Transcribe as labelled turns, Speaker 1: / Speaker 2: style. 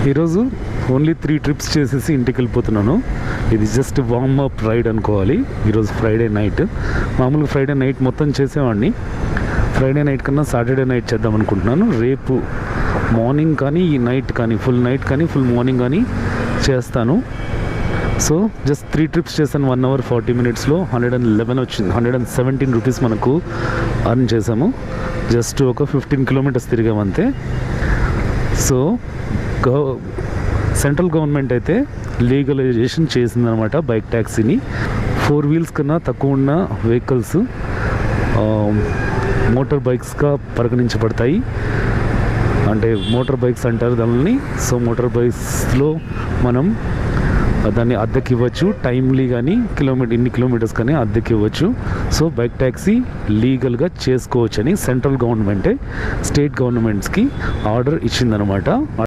Speaker 1: ఈరోజు only 3 trips చేసేసి ఇంటికి వెళ్ళిపోతున్నాను. ఇది జస్ట్ వార్మ్ అప్ రైడ్ అనుకోవాలి. ఈరోజు ఫ్రైడే నైట్. మామూలుగా ఫ్రైడే నైట్ మొత్తం చేసేవాడిని. ఫ్రైడే నైట్ కన్నా సాటర్డే నైట్ చేద్దాం అనుకుంటున్నాను. రేపు మార్నింగ్ కానీ ఈ నైట్ కానీ ఫుల్ నైట్ కానీ ఫుల్ మార్నింగ్ కానీ చేస్తాను. సో జస్ట్ 3 ట్రిప్స్ చేశాను. 1 hour 40 minutesలో 111 వచ్చింది. 117 రూపీస్ మనకు అర్న్ చేసాము. జస్ట్ ఒక 15 kilometers తిరిగామంతే. సో సెంట్రల్ గవర్నమెంట్ అయితే లీగలైజేషన్ చేసిందనమాట బైక్ ట్యాక్సీని. 4 wheels కన్నా తక్కువ ఉన్న వెహికల్స్ మోటార్ బైక్స్గా పరిగణించబడతాయి. అంటే మోటార్ బైక్స్ అంటారు దానిని. సో మోటార్ బైక్స్లో మనం దాన్ని అద్దెకి ఇవ్వచ్చు. టైమ్లీ కానీ ఇన్ని కిలోమీటర్స్ కానీ అద్దెకి ఇవ్వచ్చు. సో బైక్ ట్యాక్సీ లీగల్గా చేసుకోవచ్చు అని సెంట్రల్ గవర్నమెంటే స్టేట్ గవర్నమెంట్స్కి ఆర్డర్ ఇచ్చిందనమాట.